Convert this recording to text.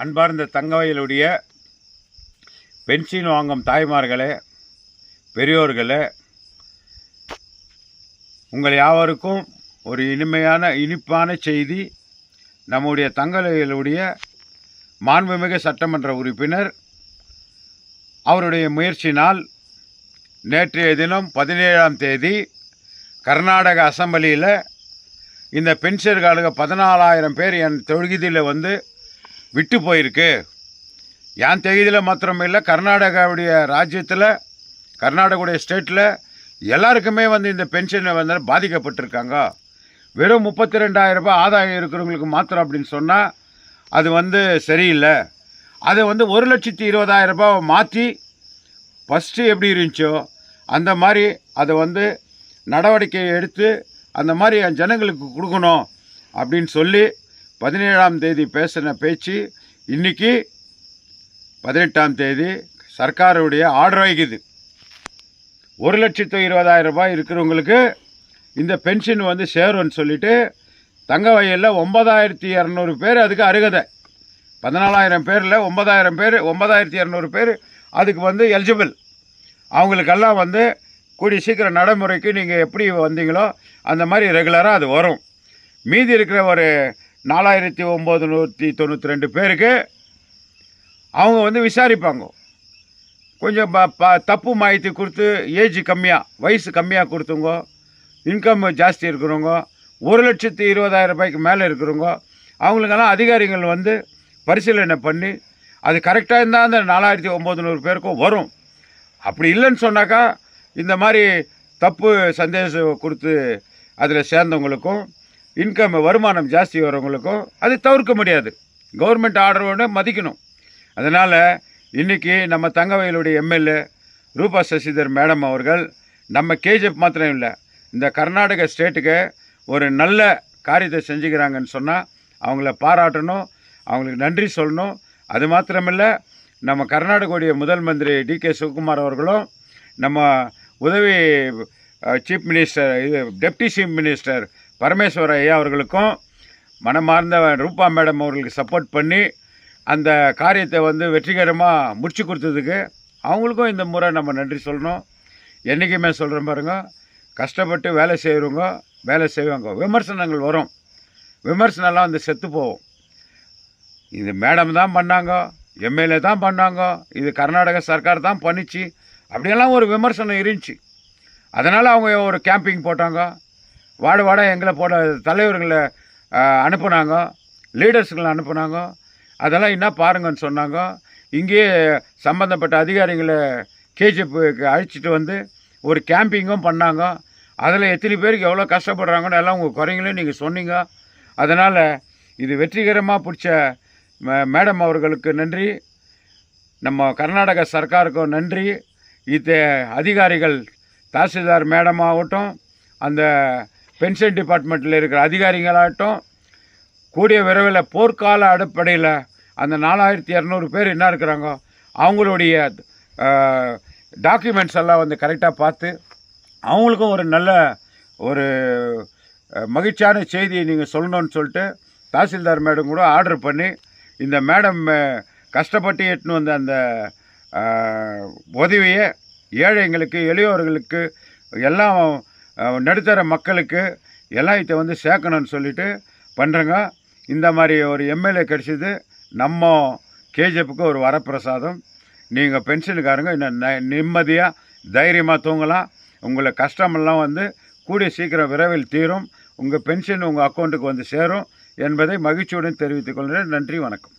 அன்பார்ந்த தங்கவயலுடைய பென்ஷன் வாங்கும் தாய்மார்களே, பெரியோர்களே, உங்கள் யாவருக்கும் ஒரு இனிப்பான செய்தி. நம்முடைய தங்கவயலுடைய மாண்புமிகு சட்டமன்ற உறுப்பினர் அவருடைய முயற்சினால் நேற்றைய தினம் 17ஆம் தேதி கர்நாடக அசெம்பிளியில் இந்த பென்ஷன்காரங்க 14,000 பேர் என் தொகுதியில் வந்து விட்டு போயிருக்கு. என் தொகுதியில் மாத்திரம் இல்லை, கர்நாடகாவுடைய ராஜ்யத்தில், கர்நாடகாவுடைய ஸ்டேட்டில் எல்லாருக்குமே வந்து இந்த பென்ஷனை வந்து பாதிக்கப்பட்டிருக்காங்க. வெறும் 32,000 ரூபாய் ஆதாயம் இருக்கிறவங்களுக்கு மாத்திரம் அப்படின்னு சொன்னால் அது வந்து சரியில்லை. அதை வந்து 1,20,000 ரூபாய் மாற்றி ஃபஸ்ட்டு எப்படி இருந்துச்சோ அந்த மாதிரி அதை வந்து நடவடிக்கை எடுத்து அந்த மாதிரி ஜனங்களுக்கு கொடுக்கணும் அப்படின்னு சொல்லி 17ஆம் தேதி பேசின பேச்சு இன்றைக்கி 18ஆம் தேதி சர்க்காருடைய ஆர்டர் ஆகிக்குது. 1,20,000 ரூபாய் இருக்கிறவங்களுக்கு இந்த பென்ஷன் வந்து சேரும்னு சொல்லிட்டு தங்கவயலில் 9,200 பேர் அதுக்கு அருகதை. 14,000 பேரில் 9,200 பேர் அதுக்கு வந்து எலிஜிபிள். அவங்களுக்கெல்லாம் வந்து கூடிய சீக்கிரம் நடைமுறைக்கு நீங்கள் எப்படி வந்தீங்களோ அந்த மாதிரி ரெகுலராக அது வரும். மீதி இருக்கிற ஒரு 4,992 பேருக்கு அவங்க வந்து விசாரிப்பாங்க. கொஞ்சம் தப்பு மாಹಿತಿ கொடுத்து ஏஜ் கம்மியாக, வயசு கம்மியாக கொடுத்தவங்க, இன்கம் ஜாஸ்தி இருக்கிறவங்க, 1,20,000 ரூபாய்க்கு மேலே இருக்கிறவங்க, அவங்களுக்கெல்லாம் அதிகாரிகள் வந்து பரிசீலனை பண்ணி அது கரெக்டாக இருந்தால் அந்த 4,900 பேருக்கும் வரும். அப்படி இல்லைன்னு சொன்னாக்கா இந்த மாதிரி தப்பு சந்தேகம் கொடுத்து அதில் சேர்ந்தவங்களுக்கும் இன்கம் வருமானம் ஜாஸ்தி வரவங்களுக்கும் அது தவிர்க்க முடியாது. கவர்மெண்ட் ஆர்டரோடு மதிக்கணும். அதனால் இன்றைக்கி நம்ம தங்கவயலுடைய எம்எல்ஏ ரூபா சசிதர் மேடம் அவர்கள் நம்ம கேஜிஎஃப் மாத்திரம் இல்லை, இந்த கர்நாடக ஸ்டேட்டுக்கு ஒரு நல்ல காரியத்தை செஞ்சுக்கிறாங்கன்னு சொன்னால் அவங்கள பாராட்டணும், அவங்களுக்கு நன்றி சொல்லணும். அது மாத்திரமில்லை, நம்ம கர்நாடகாவுடைய முதல் மந்திரி டி.கே. சிவகுமார் அவர்களும் நம்ம உதவி chief minister deputy chief minister Parameshwara ஐயா அவர்களுக்கும் மனமார்ந்த ரூபா மேடம் அவர்களுக்கு சப்போர்ட் பண்ணி அந்த காரியத்தை வந்து வெற்றிகரமாக முடிச்சு கொடுத்ததுக்கு அவங்களுக்கும் இந்த முறை நம்ம நன்றி சொல்லணும். என்றைக்குமே சொல்கிறேன் பாருங்க, கஷ்டப்பட்டு வேலை செய்வாங்க. விமர்சனங்கள் வரும், விமர்சனம்லாம் வந்து செத்து போகும். இது மேடம் தான் பண்ணாங்க, எம்எல்ஏ தான் பண்ணாங்க, இது கர்நாடக சர்க்கார் தான் பண்ணிச்சு, அப்படியெல்லாம் ஒரு விமர்சனம் இருந்துச்சு. அதனால் அவங்க ஒரு கேம்பிங் போட்டாங்க, வாட எங்களை தலைவர்களை அனுப்புனாங்க, லீடர்ஸுங்களை அனுப்புனாங்க. அதெல்லாம் என்ன பாருங்கன்னு சொன்னாங்க. இங்கேயே சம்மந்தப்பட்ட அதிகாரிகளை கேஜிஎஃப்க்கு அழைச்சிட்டு வந்து ஒரு கேம்பிங்கும் பண்ணாங்க. அதில் எத்தனை பேருக்கு எவ்வளோ கஷ்டப்படுறாங்கன்னு எல்லாம் உங்கள் குறைங்களையும் நீங்கள் சொன்னீங்க. அதனால் இது வெற்றிகரமாக பிடிச்ச மேடம் அவர்களுக்கு நன்றி, நம்ம கர்நாடக சர்க்காருக்கும் நன்றி. இது அதிகாரிகள் தாசில்தார் மேடமாகட்டும், அந்த பென்ஷன் டிபார்ட்மெண்ட்டில் இருக்கிற அதிகாரிகளாகட்டும், கூடிய விரைவில் போர்க்கால அடிப்படையில் அந்த 4,200 பேர் என்ன இருக்கிறாங்க அவங்களுடைய டாக்குமெண்ட்ஸ் எல்லாம் வந்து கரெக்டாக பார்த்து அவங்களுக்கும் ஒரு நல்ல ஒரு மகிழ்ச்சியான செய்தியை நீங்கள் சொல்லணும்னு சொல்லிட்டு தாசில்தார் மேடம் கூட ஆர்டர் பண்ணி இந்த மேடம் கஷ்டப்பட்டு எட்டுன்னு வந்த அந்த உதவியை ஏழைங்களுக்கு, எளியோர்களுக்கு, எல்லாம் நடுத்தர மக்களுக்கு எல்லாம் இதை வந்து சேர்க்கணும்னு சொல்லிட்டு பண்ணுறேங்க. இந்த மாதிரி ஒரு எம்எல்ஏ கிடச்சிது நம்ம கேஜிஎஃப்க்கு ஒரு வரப்பிரசாதம். நீங்கள் பென்ஷனுக்காரங்க இன்னும் நிம்மதியாக தைரியமாக தூங்கலாம். உங்களை கஷ்டமெல்லாம் வந்து கூடிய சீக்கிரம் விரைவில் தீரும். உங்கள் பென்ஷன் உங்கள் அக்கௌண்ட்டுக்கு வந்து சேரும் என்பதை மகிழ்ச்சியுடன் தெரிவித்துக் கொள்கிறேன். நன்றி, வணக்கம்.